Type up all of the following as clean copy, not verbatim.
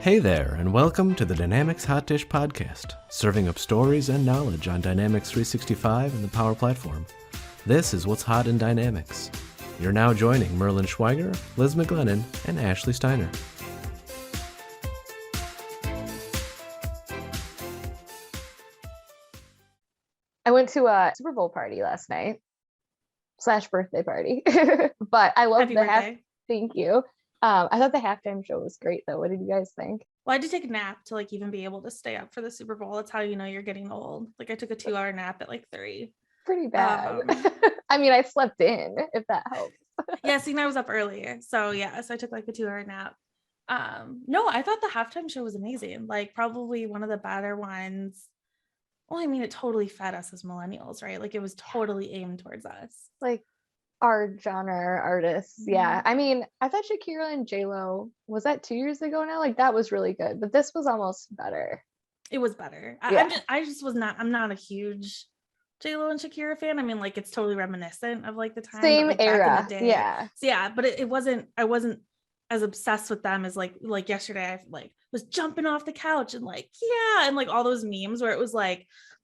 Hey there, and welcome to the Dynamics Hot Dish Podcast, serving up stories and knowledge on Dynamics 365 and the Power Platform. This is what's hot in Dynamics. You're now joining Merlin Schweiger, Liz McGlennon, and Ashley Steiner. I went to a Super Bowl party last night / birthday party, but I loved Thank you. I thought the halftime show was great though. What did you guys think? Well, I had to take a nap to even be able to stay up for the Super Bowl. That's how you know you're getting old. I took a 2-hour nap at 3. Pretty bad. I mean, I slept in, if that helps. Yeah, see, I was up early. So I took a 2-hour nap. No, I thought the halftime show was amazing. Probably one of the better ones. Well, I mean, it totally fed us as millennials, right? It was totally aimed towards us. Our genre artists. Yeah. I mean, I thought Shakira and J-Lo, was that 2 years ago now? That was really good, but this was almost better. It was better. Yeah. I'm not a huge J-Lo and Shakira fan. I mean, it's totally reminiscent of the time. Same era. Back in the day. Yeah. So, yeah, but I wasn't as obsessed with them as yesterday. I was jumping off the couch and and all those memes where it was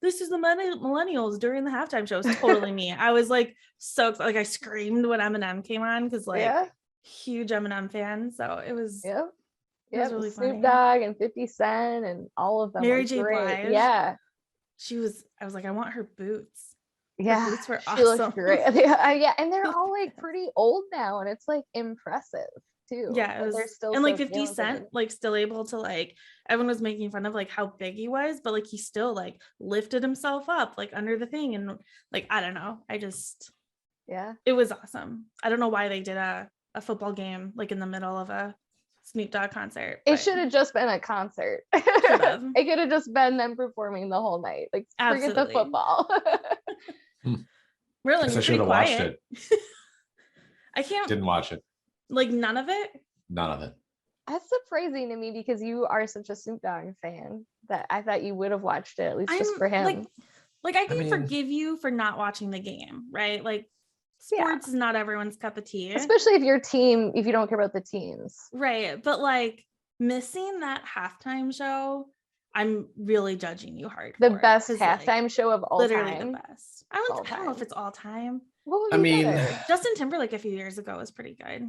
this is the millennials during the halftime show. It's totally me. I was so excited. I screamed when Eminem came on because huge Eminem fan. So it was it was really funny. Snoop Dogg and 50 Cent and all of them. Mary J. Blige. Yeah. I was I want her boots. Yeah. Her boots were she awesome. Looks great. Yeah. And they're all pretty old now, and it's impressive too. Yeah, it was, they're still and so 50 Cent still able to everyone was making fun of how big he was, but he still lifted himself up under the thing, and I don't know, it was awesome. I don't know why they did a football game in the middle of a Snoop Dogg concert. It should have just been a concert. It could have just been them performing the whole night. Forget the football. Merlin, I should have watched it. I can't. Didn't watch it. None of it? None of it. That's surprising to me because you are such a Snoop Dogg fan that I thought you would have watched it at least just for him. I can forgive you for not watching the game, right? Sports is not everyone's cup of tea. Especially if you don't care about the teams. Right. But missing that halftime show, I'm really judging you hard. The best halftime show of all literally time. The best. I don't know if it's all time. What would be better? Justin Timberlake a few years ago was pretty good.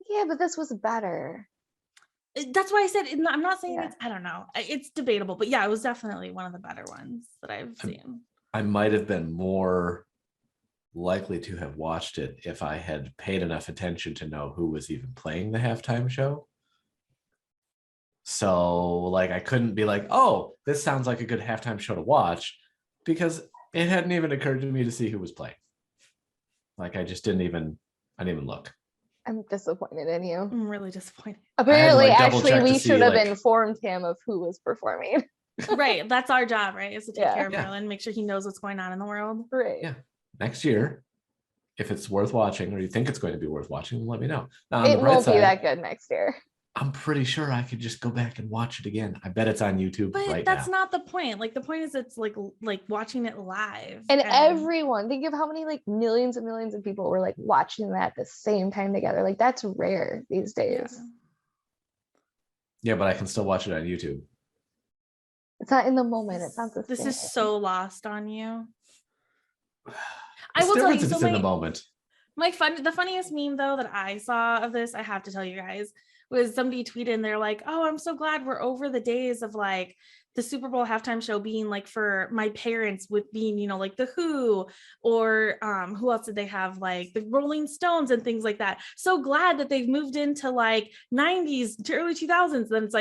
Yeah, but this was better. That's why I said I'm not saying it's, I don't know. It's debatable, but it was definitely one of the better ones that I've seen. I might have been more likely to have watched it if I had paid enough attention to know who was even playing the halftime show. So I couldn't be oh, this sounds like a good halftime show to watch, because it hadn't even occurred to me to see who was playing. I didn't even look. I'm disappointed in you. I'm really disappointed. Apparently, actually, we should have informed him of who was performing. Right. That's our job, right? Is to take care of Merlin, make sure he knows what's going on in the world. Right. Yeah. Next year, if it's worth watching, or you think it's going to be worth watching, let me know. Now, it won't be that good next year. I'm pretty sure I could just go back and watch it again. I bet it's on YouTube right now. But that's not the point. The point is it's watching it live. And everyone, think of how many millions and millions of people were watching that at the same time together. That's rare these days. Yeah, but I can still watch it on YouTube. It's not in the moment. It's not the This same. is so lost on you. I will tell you, so in the moment. The funniest meme though that I saw of this, I have to tell you guys, was somebody tweeted and they're oh, I'm so glad we're over the days of the Super Bowl halftime show being for my parents, with being the Who, or who else did they have, the Rolling Stones and things like that. So glad that they've moved into 90s to early 2000s. Then it's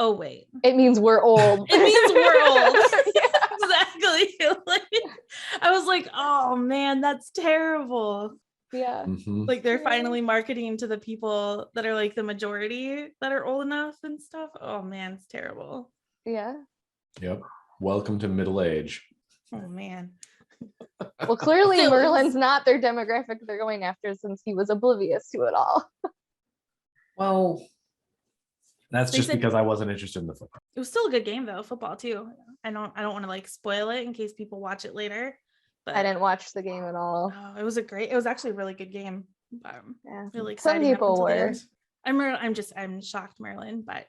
oh wait, it means we're old. It means we're old. Exactly. I was oh man, that's terrible. Yeah. Mm-hmm. They're finally marketing to the people that are the majority that are old enough and stuff. Oh man, it's terrible. Yeah. Yep. Welcome to middle age. Oh man. Well, clearly Merlin's not their demographic they're going after, since he was oblivious to it all. Well, that's just because I wasn't interested in the football. It was still a good game though, football too. I don't want to spoil it in case people watch it later. But I didn't watch the game at all. It was actually a really good game. Yeah. Really exciting. Some people were. I'm shocked, Merlin, but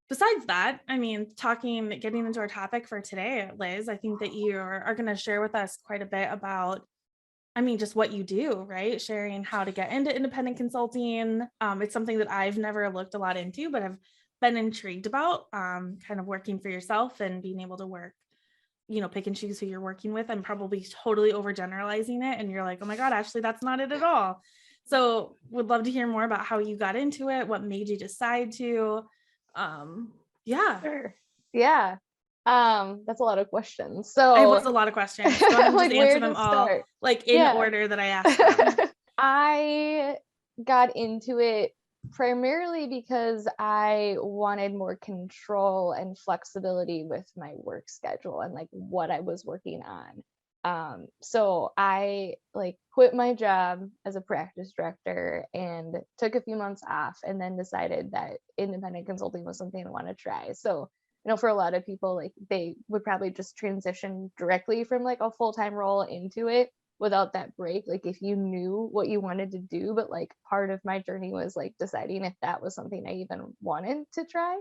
besides that, I mean, getting into our topic for today, Liz, I think that you are going to share with us quite a bit about, I mean, just what you do, right? Sharing how to get into independent consulting. It's something that I've never looked a lot into, but I've been intrigued about, kind of working for yourself and being able to work, pick and choose who you're working with. I'm probably totally overgeneralizing it. And you're like, oh my God, Ashley, that's not it at all. So would love to hear more about how you got into it, what made you decide to. Yeah. Sure. Yeah. That's a lot of questions. So it was a lot of questions. Go ahead and like, just answer them all like in order that I asked them. I got into it primarily because I wanted more control and flexibility with my work schedule and like what I was working on. So I like quit my job as a practice director and took a few months off and then decided that independent consulting was something I want to try. So, for a lot of people, like they would probably just transition directly from like a full-time role into it without that break, like if you knew what you wanted to do. But like part of my journey was like deciding if that was something I even wanted to try.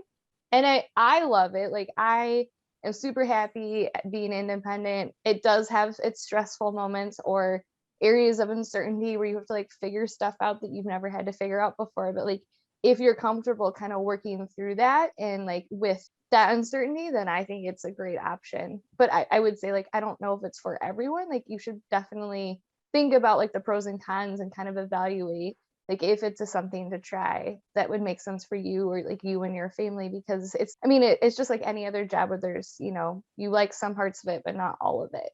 And I love it. Like I am super happy being independent. It does have its stressful moments or areas of uncertainty where you have to like figure stuff out that you've never had to figure out before. But like if you're comfortable kind of working through that and like with that uncertainty, then I think it's a great option. But I would say like I don't know if it's for everyone. Like you should definitely think about like the pros and cons and kind of evaluate like if it's something to try that would make sense for you or like you and your family, because it's just like any other job where there's you like some parts of it but not all of it.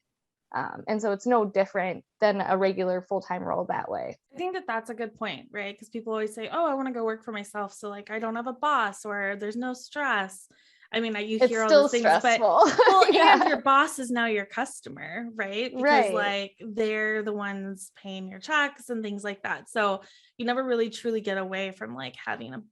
And so it's no different than a regular full-time role that way. I think that that's a good point, right? Because people always say, oh, I want to go work for myself, so like I don't have a boss or there's no stress. I mean, you hear all those things, stressful. But well, yeah. And your boss is now your customer, right? Because like they're the ones paying your checks and things like that. So you never really truly get away from like having a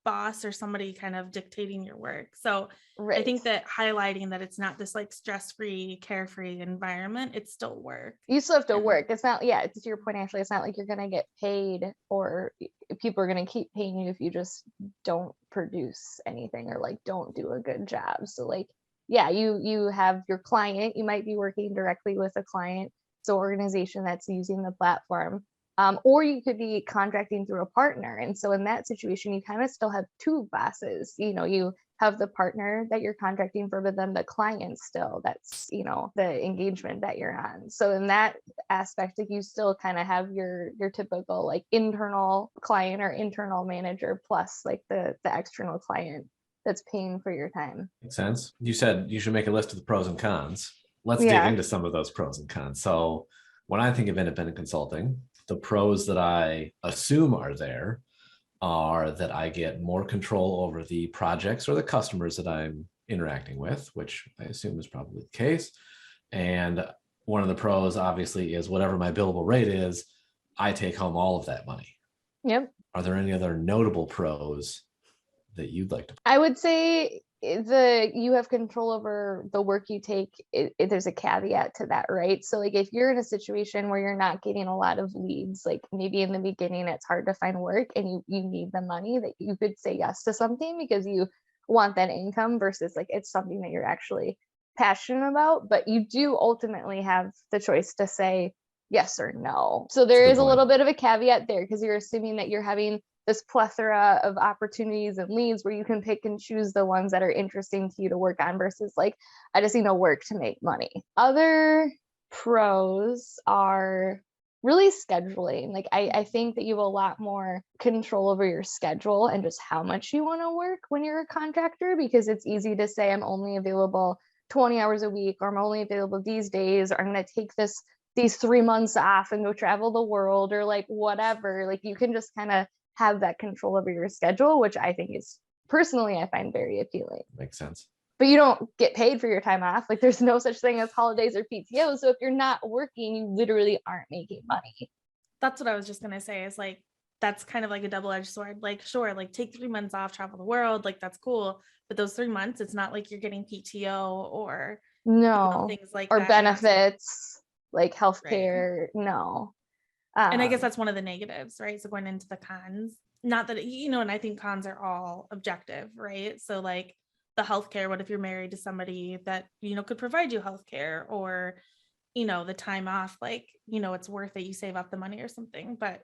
boss or somebody kind of dictating your work. So I think that highlighting that it's not this like stress-free, carefree environment, it's still work. You still have to work. It's not, it's to your point, Ashley, it's not like you're going to get paid or people are going to keep paying you if you just don't produce anything or like don't do a good job. So like, you have your client, you might be working directly with a client, so organization that's using the platform. Or you could be contracting through a partner. And so in that situation, you kind of still have two bosses. You have the partner that you're contracting for, but then the client still, that's, the engagement that you're on. So in that aspect, like you still kind of have your typical like internal client or internal manager plus like the external client that's paying for your time. Makes sense. You said you should make a list of the pros and cons. Let's dig into some of those pros and cons. So when I think of independent consulting, the pros that I assume are there are that I get more control over the projects or the customers that I'm interacting with, which I assume is probably the case. And one of the pros, obviously, is whatever my billable rate is, I take home all of that money. Yep. Are there any other notable pros that you'd like to? I would say you have control over the work you take. There's a caveat to that, right? So like if you're in a situation where you're not getting a lot of leads, like maybe in the beginning it's hard to find work and you need the money, that you could say yes to something because you want that income versus like it's something that you're actually passionate about, but you do ultimately have the choice to say yes or no. So there is a little bit of a caveat there because you're assuming that you're having this plethora of opportunities and leads where you can pick and choose the ones that are interesting to you to work on versus like, I just need to work to make money. Other pros are really scheduling. Like I think that you have a lot more control over your schedule and just how much you want to work when you're a contractor, because it's easy to say I'm only available 20 hours a week, or I'm only available these days, or I'm going to take these 3 months off and go travel the world, or like whatever. Like you can just kind of have that control over your schedule, which I think is personally, I find very appealing. Makes sense. But you don't get paid for your time off. Like there's no such thing as holidays or PTO. So if you're not working, you literally aren't making money. That's what I was just going to say, is like, that's kind of like a double-edged sword. Like, sure, like take 3 months off, travel the world, like that's cool. But those 3 months, it's not like you're getting PTO or things like or that. benefits, like healthcare. Right. No. And I guess that's one of the negatives, right? So going into the cons, not that, and I think cons are all objective, right? So like the healthcare, what if you're married to somebody that, could provide you healthcare, or, the time off, like, it's worth it, you save up the money or something. But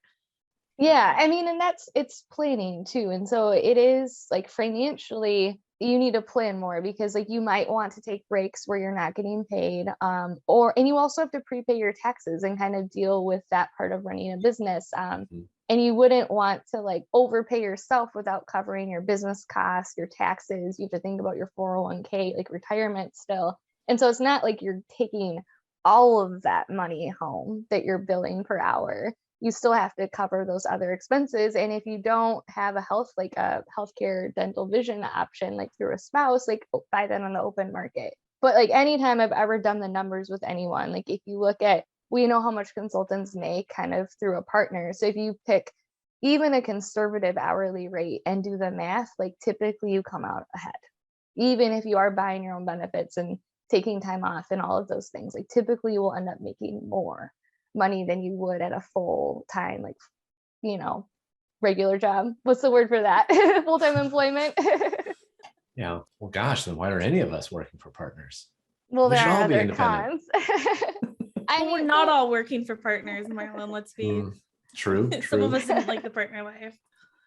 yeah, I mean, and it's planning too. And so it is like financially, you need to plan more, because like you might want to take breaks where you're not getting paid. And you also have to prepay your taxes and kind of deal with that part of running a business. And you wouldn't want to like overpay yourself without covering your business costs, your taxes. You have to think about your 401k, like retirement still. And so it's not like you're taking all of that money home that you're billing per hour. You still have to cover those other expenses. And if you don't have a healthcare, dental, vision option, like through a spouse, like buy that on the open market. But like anytime I've ever done the numbers with anyone, like if you look at, we know how much consultants make kind of through a partner. So if you pick even a conservative hourly rate and do the math, like typically you come out ahead, even if you are buying your own benefits and taking time off and all of those things. Like typically you will end up making more money than you would at a full-time, like, regular job. What's the word for that? Full-time employment. Yeah. Well, gosh, then why are any of us working for partners? Well, We there should are all be other independent. cons. we're not all working for partners, Marlon. Let's be true. Some of us didn't like the partner life.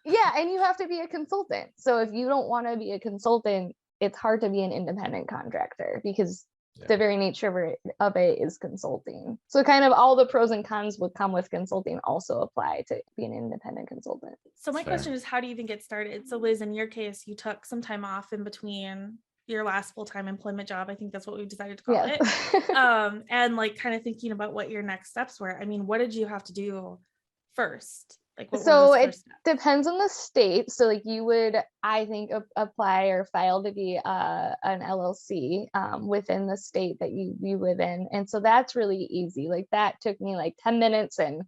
Yeah, and you have to be a consultant. So if you don't want to be a consultant, it's hard to be an independent contractor, because the very nature of it is consulting. So kind of all the pros and cons would come with consulting also apply to being an independent consultant. So my question is, how do you even get started? So Liz, in your case, you took some time off in between your last full-time employment job. I think that's what we decided to call it. And like kind of thinking about what your next steps were. I mean, what did you have to do first? Like, what so were those it first steps? depends on the state. So like you would, I think, apply or file to be an LLC within the state that you live in. And so that's really easy. Like that took me like 10 minutes and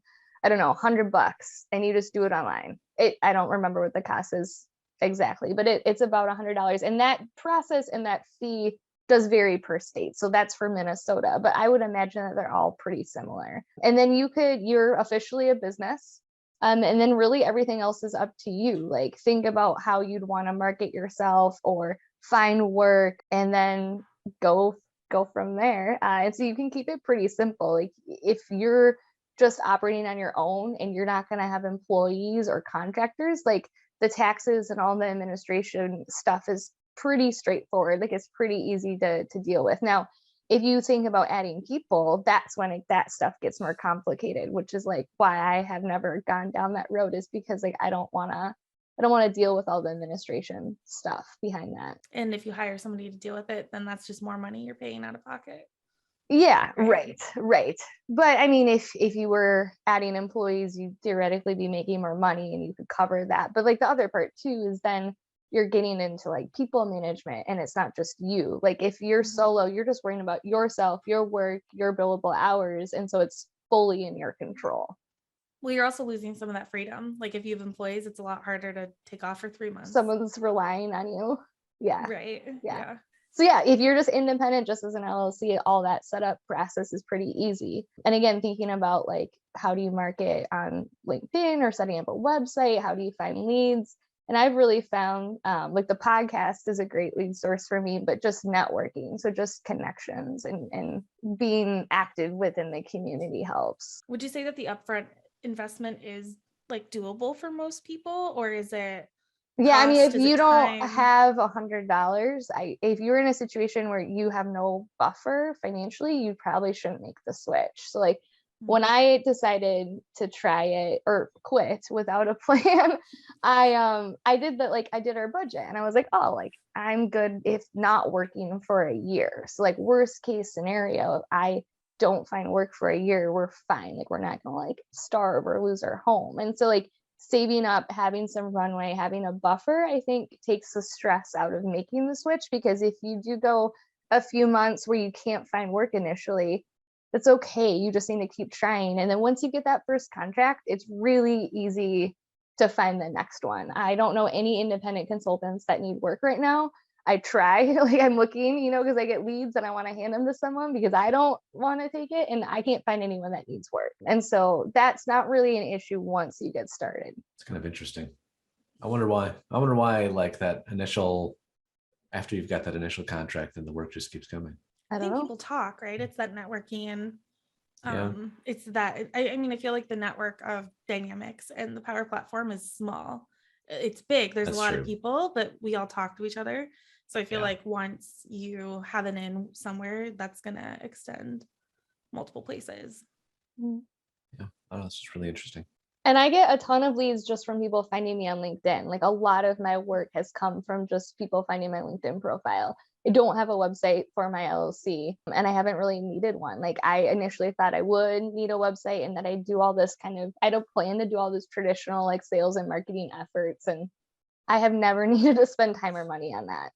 I don't know, $100, and you just do it online. I don't remember what the cost is exactly, but it's about $100. And that process and that fee does vary per state. So that's for Minnesota, but I would imagine that they're all pretty similar. And then you're officially a business. And then really everything else is up to you. Like think about how you'd want to market yourself or find work, and then go from there. And so you can keep it pretty simple. Like if you're just operating on your own and you're not going to have employees or contractors, like the taxes and all the administration stuff is pretty straightforward. Like it's pretty easy to deal with. Now, if you think about adding people, that's when that stuff gets more complicated, which is like why I have never gone down that road, is because like I don't want to deal with all the administration stuff behind that. And if you hire somebody to deal with it, then that's just more money you're paying out of pocket. Yeah, right. But I mean, if you were adding employees, you'd theoretically be making more money and you could cover that. But like the other part too is then you're getting into like people management, and it's not just you. Like if you're solo, you're just worrying about yourself, your work, your billable hours. And so it's fully in your control. Well, you're also losing some of that freedom. Like if you have employees, it's a lot harder to take off for 3 months. Someone's relying on you. Yeah. Right. Yeah. So yeah, if you're just independent, just as an LLC, all that setup process is pretty easy. And again, thinking about like, how do you market on LinkedIn or setting up a website? How do you find leads? And I've really found like the podcast is a great lead source for me, but just networking. So just connections and being active within the community helps. Would you say that the upfront investment is like doable for most people, or is it? Yeah, I mean, if you don't have $100, if you're in a situation where you have no buffer financially, you probably shouldn't make the switch. So like when I decided to try it or quit without a plan, I did that. Like I did our budget and I was like, oh, like I'm good if not working for a year. So like worst case scenario, if I don't find work for a year, we're fine. Like we're not gonna like starve or lose our home. And so like saving up, having some runway, having a buffer, I think takes the stress out of making the switch, because if you do go a few months where you can't find work initially, that's okay. You just need to keep trying. And then once you get that first contract, it's really easy to find the next one. I don't know any independent consultants that need work right now. I try, like I'm looking, because I get leads and I want to hand them to someone because I don't want to take it and I can't find anyone that needs work. And so that's not really an issue once you get started. It's kind of interesting. I wonder why like that initial, after you've got that initial contract, then the work just keeps coming. I think people talk, right? It's that networking. Yeah. It's that, I mean, I feel like the network of Dynamics and the Power Platform is small. It's big. There's That's a lot true. of people, but we all talk to each other. So I feel Yeah. like once you have an in somewhere, that's going to extend multiple places. Mhm. Yeah. Oh, that's just really interesting. And I get a ton of leads just from people finding me on LinkedIn. Like a lot of my work has come from just people finding my LinkedIn profile. I don't have a website for my LLC and I haven't really needed one. Like I initially thought I would need a website and that I do all this I don't plan to do all this traditional like sales and marketing efforts. And I have never needed to spend time or money on that.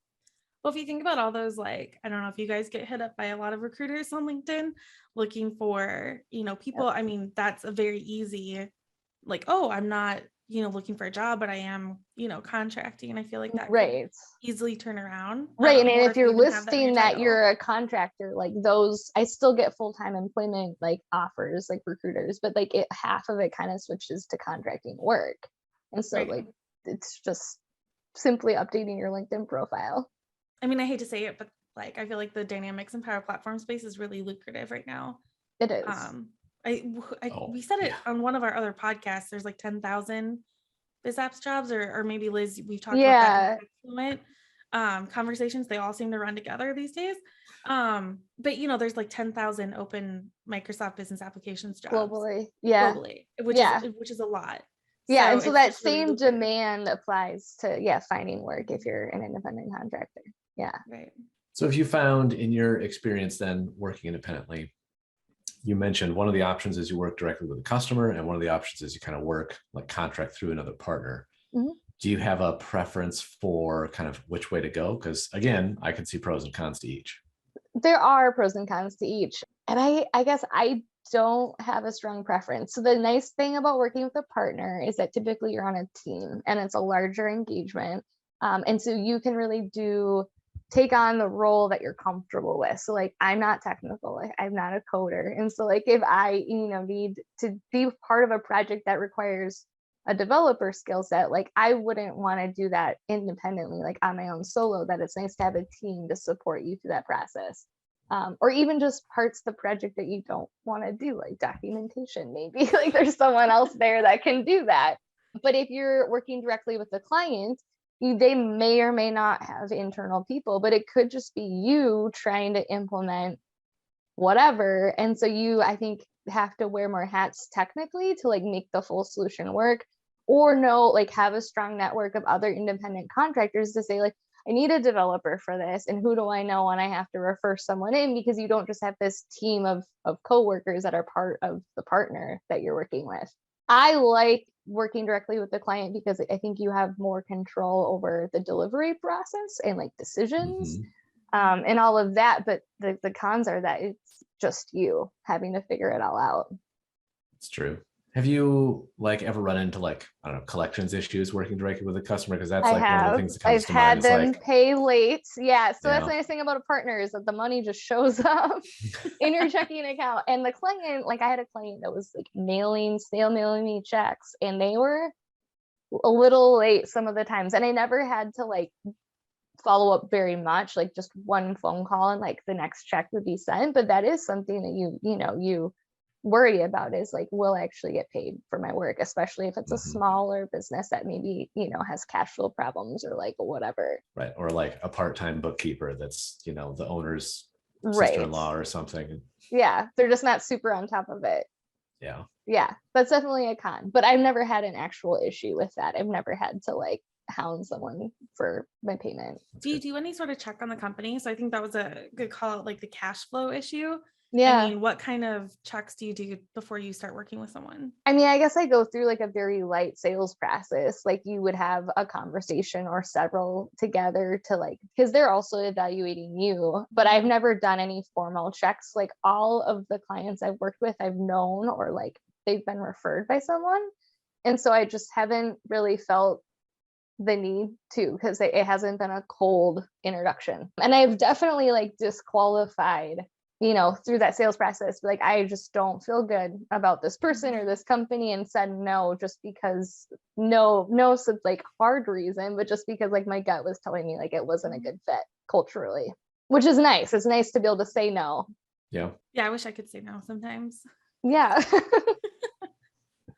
Well, if you think about all those, like, I don't know if you guys get hit up by a lot of recruiters on LinkedIn looking for, people. Yep. I mean, that's a very easy, like, oh, I'm not, looking for a job, but I am, contracting. And I feel like that could easily turn around. Right. And if you're listing that you're a contractor, like those, I still get full-time employment, like offers, like recruiters, but like half of it kind of switches to contracting work. And so like, it's just simply updating your LinkedIn profile. I mean, I hate to say it, but like, I feel like the Dynamics and Power Platform space is really lucrative right now. It is. We said it on one of our other podcasts. There's like 10,000 Biz Apps jobs, or maybe Liz, we've talked about that in conversations. They all seem to run together these days. But there's like 10,000 open Microsoft Business Applications jobs globally, which is a lot. Yeah, so and so that same really demand applies to finding work if you're an independent contractor. Yeah. Right. So if you found in your experience then working independently, you mentioned one of the options is you work directly with a customer, and one of the options is you kind of work like contract through another partner. Mm-hmm. Do you have a preference for kind of which way to go? Because again, I can see pros and cons to each. There are pros and cons to each. And I guess I don't have a strong preference. So the nice thing about working with a partner is that typically you're on a team and it's a larger engagement. And so you can really take on the role that you're comfortable with. So like, I'm not technical, I'm not a coder. And so like, if I, need to be part of a project that requires a developer skill set, like I wouldn't want to do that independently, like on my own solo, that it's nice to have a team to support you through that process. Or even just parts of the project that you don't want to do, like documentation, maybe like there's someone else there that can do that. But if you're working directly with the client, they may or may not have internal people, but it could just be you trying to implement whatever. And so you, I think, have to wear more hats technically to like make the full solution work, or have a strong network of other independent contractors to say like, I need a developer for this, and who do I know when I have to refer someone in, because you don't just have this team of coworkers that are part of the partner that you're working with. I like working directly with the client because I think you have more control over the delivery process and like decisions, and all of that. But the cons are that it's just you having to figure it all out. It's true. Have you like ever run into like, I don't know, collections issues working directly with a customer? Because that's like one of the things that comes to mind. I've had them pay late. Yeah. So that's the nice thing about a partner is that the money just shows up in your checking account. And the client, like I had a client that was like snail mailing me checks, and they were a little late some of the times. And I never had to like follow up very much, like just one phone call and like the next check would be sent. But that is something that you worry about, is like, will I actually get paid for my work, especially if it's a smaller business that maybe has cash flow problems or like whatever, right? Or like a part-time bookkeeper that's the owner's sister-in-law or something. Yeah, they're just not super on top of it. Yeah, that's definitely a con, but I've never had an actual issue with that. I've never had to like hound someone for my payment. Do you do any sort of check on the company? So I think that was a good call out, like the cash flow issue. Yeah. I mean, what kind of checks do you do before you start working with someone? I mean, I guess I go through like a very light sales process. Like you would have a conversation or several together to like, because they're also evaluating you, but I've never done any formal checks. Like all of the clients I've worked with, I've known, or like they've been referred by someone. And so I just haven't really felt the need to, because it hasn't been a cold introduction. And I've definitely like disqualified, through that sales process, like I just don't feel good about this person or this company, and said no just because no like hard reason, but just because like my gut was telling me like it wasn't a good fit culturally, which is nice. It's nice to be able to say no. Yeah, I wish I could say no sometimes. Yeah.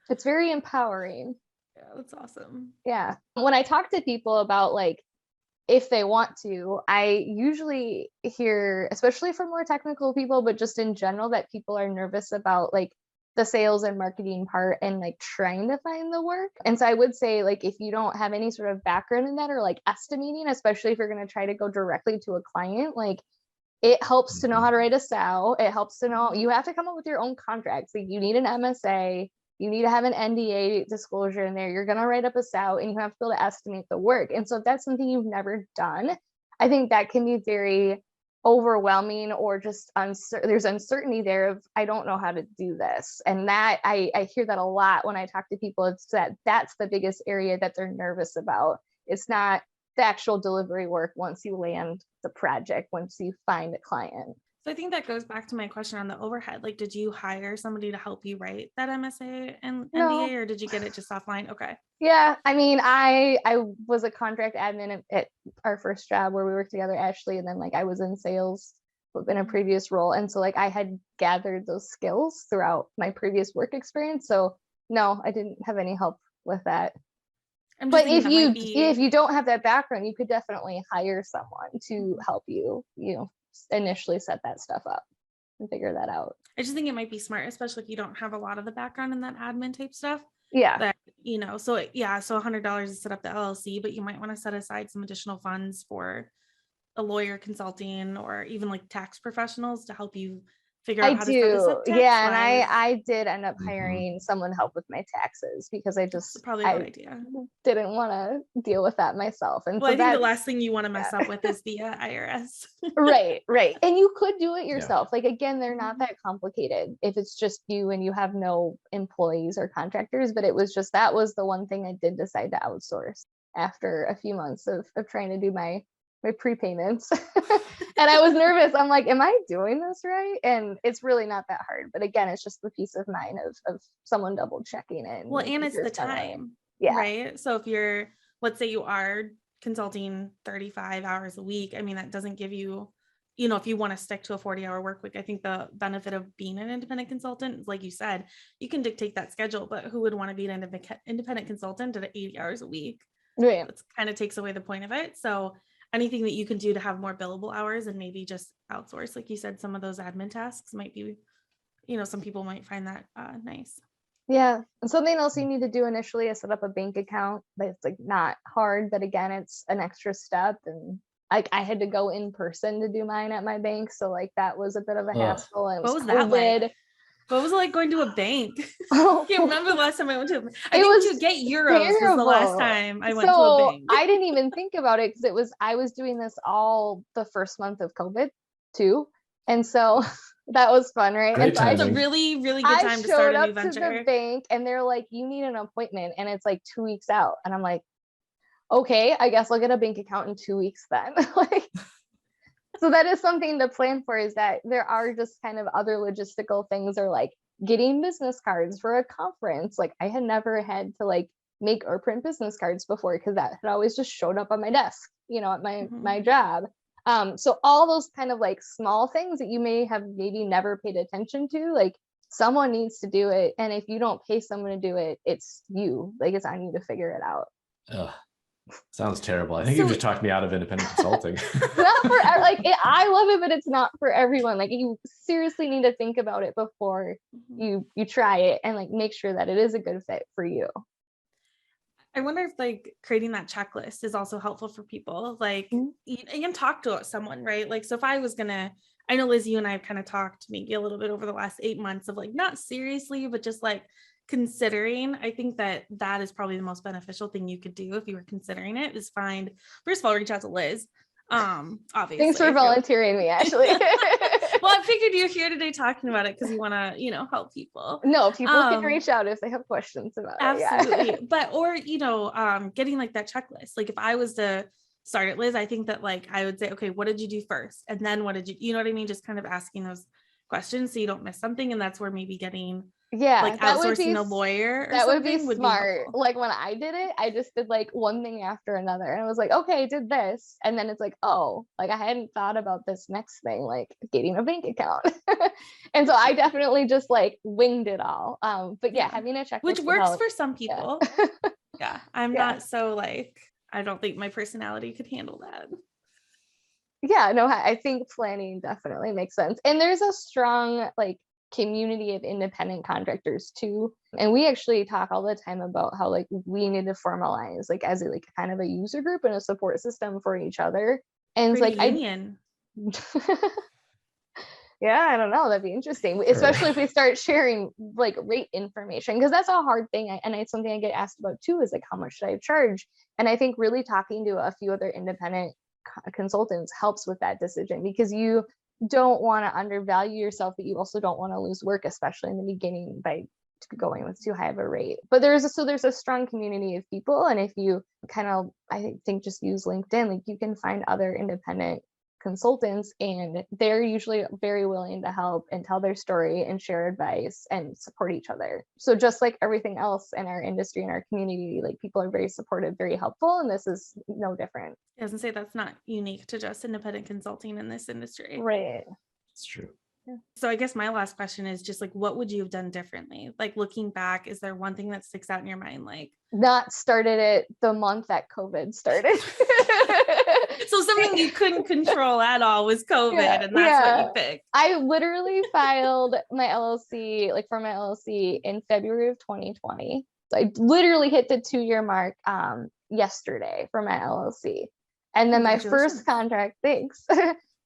It's very empowering. Yeah, that's awesome. Yeah. When I talk to people about like if they want to, I usually hear, especially from more technical people, but just in general, that people are nervous about like the sales and marketing part and like trying to find the work. And so I would say like if you don't have any sort of background in that or like estimating, especially if you're going to try to go directly to a client, like it helps to know how to write a SAL. It helps to know you have to come up with your own contracts. Like you need an MSA, you need to have an NDA disclosure in there. You're going to write up a SAL and you have to be able to estimate the work. And so if that's something you've never done, I think that can be very overwhelming, or just there's uncertainty there of, I don't know how to do this. And that I hear that a lot when I talk to people. It's that's the biggest area that they're nervous about. It's not the actual delivery work once you land the project, once you find a client. So I think that goes back to my question on the overhead. Like, did you hire somebody to help you write that MSA and NDA, or did you get it just offline? Okay. Yeah. I mean, I was a contract admin at our first job where we worked together, Ashley, and then like I was in sales in a previous role. And so like I had gathered those skills throughout my previous work experience. So no, I didn't have any help with that. But if you don't have that background, you could definitely hire someone to help you, initially set that stuff up and figure that out. I just think it might be smart, especially if you don't have a lot of the background in that admin type stuff. Yeah. That, so $100 to set up the LLC, but you might want to set aside some additional funds for a lawyer consulting or even like tax professionals to help you figure out how to set this up. Yeah. And I did end up hiring someone to help with my taxes because That's probably a good idea. Didn't want to deal with that myself. And well, so I think the last thing you want to mess up with is the IRS. Right. And you could do it yourself. Like, again, they're not that complicated if it's just you and you have no employees or contractors, but it was just, that was the one thing I did decide to outsource after a few months of trying to do my prepayments. And I was nervous. I'm like, am I doing this right? And it's really not that hard. But again, it's just the peace of mind of someone double checking it. Well, and it's the time. Yeah. Right. So if let's say you are consulting 35 hours a week, I mean, that doesn't give you, if you want to stick to a 40-hour work week, I think the benefit of being an independent consultant is, like you said, you can dictate that schedule, but who would want to be an independent consultant at 80 hours a week? Right. It kind of takes away the point of it. So anything that you can do to have more billable hours and maybe just outsource, like you said, some of those admin tasks might be, some people might find that nice. Yeah. And something else you need to do initially is set up a bank account. But it's like not hard, but again, it's an extra step. And I had to go in person to do mine at my bank. So like that was a bit of a hassle. And what was that like? What was it like going to a bank? I can't remember the last time I went to a bank. I think to get euros was the last time I went to a bank. I didn't even think about it because I was doing this all the first month of COVID too. And so that was fun, right? Great and so it's a really, really good time to start a new venture. I showed up to the bank and they're like, you need an appointment and it's like 2 weeks out. And I'm like, okay, I guess I'll get a bank account in 2 weeks then. So that is something to plan for, is that there are just kind of other logistical things, or like getting business cards for a conference. Like I had never had to like make or print business cards before because that had always just showed up on my desk, at my job. So all those kind of like small things that you may have maybe never paid attention to, like someone needs to do it. And if you don't pay someone to do it, it's you, like it's on you to figure it out. Ugh. Sounds terrible. I think you just talked me out of independent consulting. Not for I love it, but it's not for everyone. Like you seriously need to think about it before you try it and like make sure that it is a good fit for you. I wonder if like creating that checklist is also helpful for people. Like you can talk to someone, right? Like, so if I know Liz, you and I have kind of talked maybe a little bit over the last 8 months of like, not seriously, but just like considering. I think that is probably the most beneficial thing you could do if you were considering it, is first of all, reach out to Liz. Obviously. Thanks for volunteering me, Ashley. Well, I figured you're here today talking about it because you want to, help people. No, people can reach out if they have questions about absolutely. it. Yeah. But, or, getting like that checklist. Like if I was to start it, Liz, I think that like, I would say, okay, what did you do first? And then what did you know what I mean? Just kind of asking those questions so you don't miss something. And that's where maybe getting like outsourcing a lawyer or that something would be smart. Like when I did it, I just did like one thing after another, and I was like, okay, I did this, and then it's like, oh, like I hadn't thought about this next thing, like getting a bank account. And so I definitely just like winged it all. But yeah, having a checklist, which works for some people. Yeah. I'm not so like, I don't think my personality could handle that. Yeah, no, I think planning definitely makes sense. And there's a strong like community of independent contractors too. And we actually talk all the time about how like we need to formalize like as a like kind of a user group and a support system for each other. And it's like union. Yeah, I don't know. That'd be interesting, especially if we start sharing like rate information, because that's a hard thing. And it's something I get asked about too, is like, how much should I charge? And I think really talking to a few other independent consultants helps with that decision, because you don't want to undervalue yourself, but you also don't want to lose work, especially in the beginning, by going with too high of a rate. But there's a strong community of people, and if you kind of, I think, just use LinkedIn, like you can find other independent consultants, and they're usually very willing to help and tell their story and share advice and support each other. So just like everything else in our industry and our community, like people are very supportive, very helpful, and this is no different. I was gonna say that's not unique to just independent consulting in this industry. Right. It's true. Yeah. So I guess my last question is just like, what would you have done differently? Like looking back, is there one thing that sticks out in your mind? Like not started it the month that COVID started. So something you couldn't control at all was COVID, and that's what you picked. I literally filed my LLC, like for my LLC, in February of 2020. So I literally hit the 2-year mark yesterday for my LLC. And then my first contract, thanks.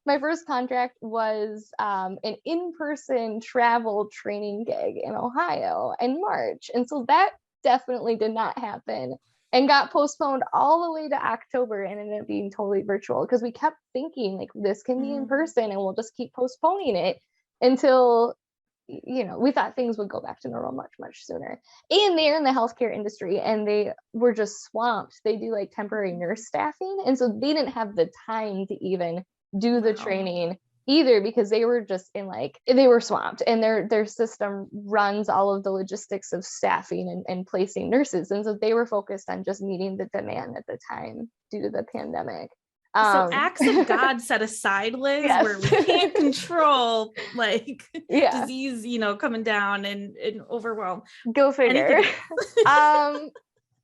My first contract was an in-person travel training gig in Ohio in March. And so that definitely did not happen and got postponed all the way to October and ended up being totally virtual, because we kept thinking like this can be in person and we'll just keep postponing it until, we thought things would go back to normal much, much sooner. And they're in the healthcare industry and they were just swamped. They do like temporary nurse staffing. And so they didn't have the time to even do the training either, because they were just they were swamped, and their system runs all of the logistics of staffing and placing nurses. And so they were focused on just meeting the demand at the time due to the pandemic. So acts of God set aside, Liz, yes. Where we can't control disease, coming down and overwhelm. Go figure. I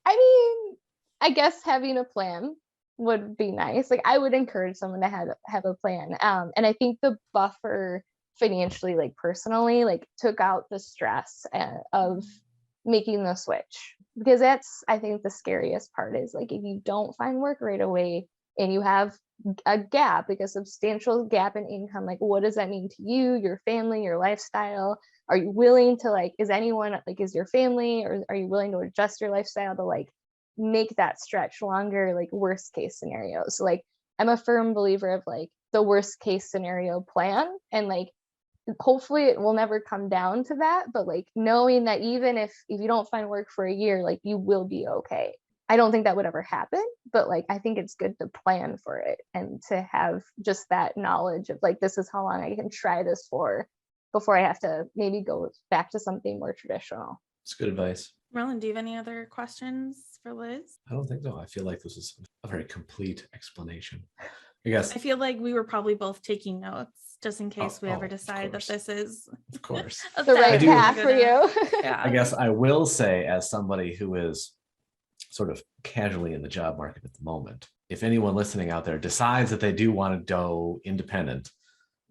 mean, I guess having a plan would be nice. Like I would encourage someone to have a plan. And I think the buffer financially, like personally, like took out the stress of making the switch, because that's, I think, the scariest part is like if you don't find work right away and you have a gap, like a substantial gap in income, like what does that mean to you, your family, your lifestyle? Are you willing to is your family, or are you willing to adjust your lifestyle to make that stretch longer, like worst case scenario? So like I'm a firm believer of like the worst case scenario plan, and like hopefully it will never come down to that, but like knowing that even if you don't find work for a year, like you will be okay. I don't think that would ever happen, but like I think it's good to plan for it and to have just that knowledge of like this is how long I can try this for before I have to maybe go back to something more traditional. It's good advice. Merlin, do you have any other questions for Liz? I don't think so. I feel like this is a very complete explanation. I feel like we were probably both taking notes just in case we ever decide that this is of course the right path for you. Yeah. I guess I will say, as somebody who is sort of casually in the job market at the moment, if anyone listening out there decides that they do want to go independent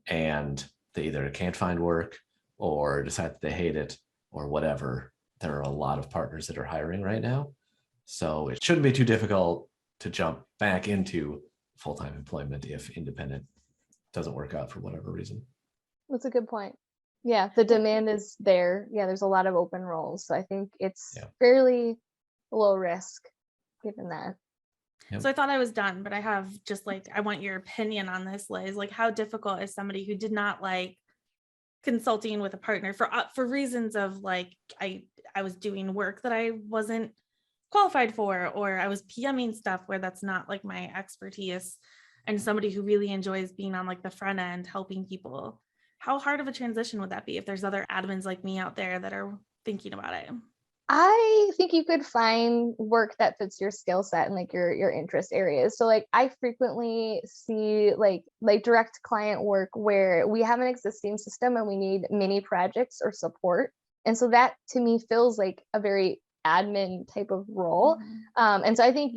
and they either can't find work or decide that they hate it or whatever, there are a lot of partners that are hiring right now. So it shouldn't be too difficult to jump back into full-time employment if independent doesn't work out for whatever reason. That's a good point. Yeah, the demand is there. Yeah, there's a lot of open roles. So I think it's fairly low risk given that. Yep. So I thought I was done, but I have just I want your opinion on this, Liz. Like, how difficult is somebody who did not like consulting with a partner for reasons of like I was doing work that I wasn't qualified for, or I was PMing stuff where that's not like my expertise, and somebody who really enjoys being on like the front end helping people. How hard of a transition would that be if there's other admins like me out there that are thinking about it? I think you could find work that fits your skill set and like your interest areas. So like I frequently see like direct client work where we have an existing system and we need mini projects or support. And so that to me feels like a very admin type of role. And so I think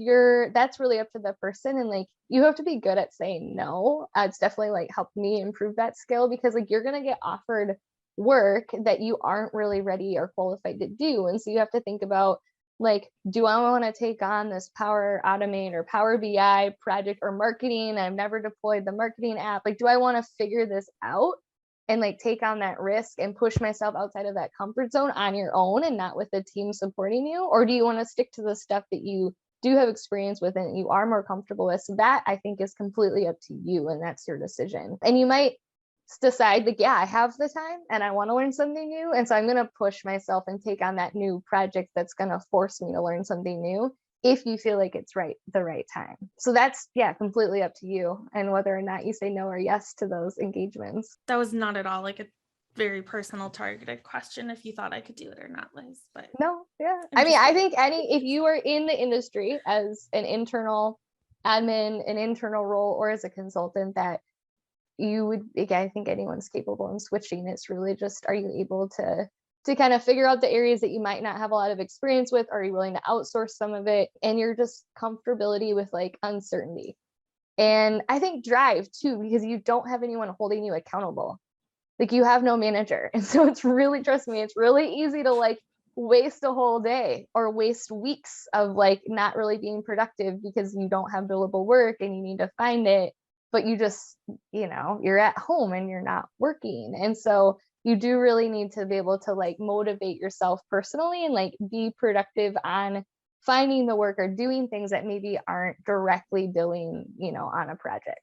that's really up to the person, and like you have to be good at saying no. It's definitely like helped me improve that skill, because like you're gonna get offered work that you aren't really ready or qualified to do. And so you have to think about like, do I want to take on this Power Automate or Power BI project or marketing? I've never deployed the marketing app. Like, do I want to figure this out and like take on that risk and push myself outside of that comfort zone on your own and not with a team supporting you? Or do you want to stick to the stuff that you do have experience with and you are more comfortable with? So that I think is completely up to you, and that's your decision. And you might decide like, yeah, I have the time and I want to learn something new, and so I'm going to push myself and take on that new project that's going to force me to learn something new, if you feel like it's the right time. So that's completely up to you, and whether or not you say no or yes to those engagements. That was not at all like a very personal targeted question if you thought I could do it or not, Liz. But no, I mean, I think if you are in the industry as an internal admin, an internal role, or as a consultant, that you would, I think anyone's capable in switching. It's really just, are you able to kind of figure out the areas that you might not have a lot of experience with? Are you willing to outsource some of it? And you're just comfortability with like uncertainty. And I think drive too, because you don't have anyone holding you accountable. Like you have no manager. And so it's really, trust me, it's really easy to like waste a whole day or waste weeks of like not really being productive because you don't have billable work and you need to find it. But you just, you're at home and you're not working. And so you do really need to be able to like motivate yourself personally and like be productive on finding the work or doing things that maybe aren't directly billing, on a project.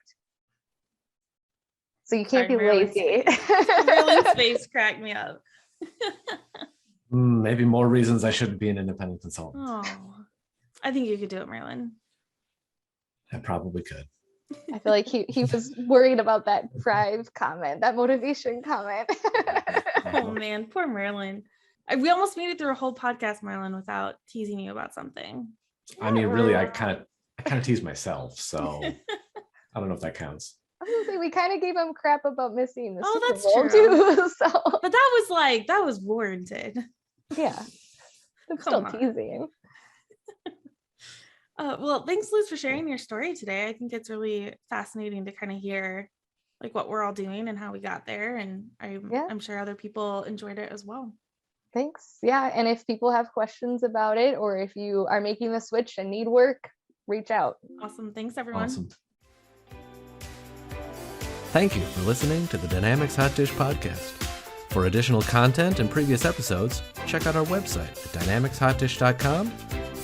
So you can't be lazy. Really space cracked me up. Maybe more reasons I shouldn't be an independent consultant. Oh, I think you could do it, Marilyn. I probably could. I feel like he was worried about that drive comment, that motivation comment. Oh man, poor Marilyn. We almost made it through a whole podcast, Marilyn, without teasing you about something. I mean, really, I kind of tease myself, so I don't know if that counts. I was gonna say, we kind of gave him crap about missing the Super Bowl true. too. So, but that was warranted. Yeah, it's still teasing. Well, thanks, Liz, for sharing your story today. I think it's really fascinating to kind of hear like what we're all doing and how we got there. And I'm sure other people enjoyed it as well. Thanks. Yeah. And if people have questions about it, or if you are making the switch and need work, reach out. Awesome. Thanks, everyone. Awesome. Thank you for listening to the Dynamics Hot Dish podcast. For additional content and previous episodes, check out our website at dynamicshotdish.com.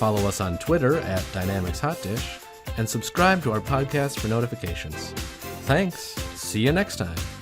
Follow us on Twitter at DynamicsHotDish, and subscribe to our podcast for notifications. Thanks. See you next time.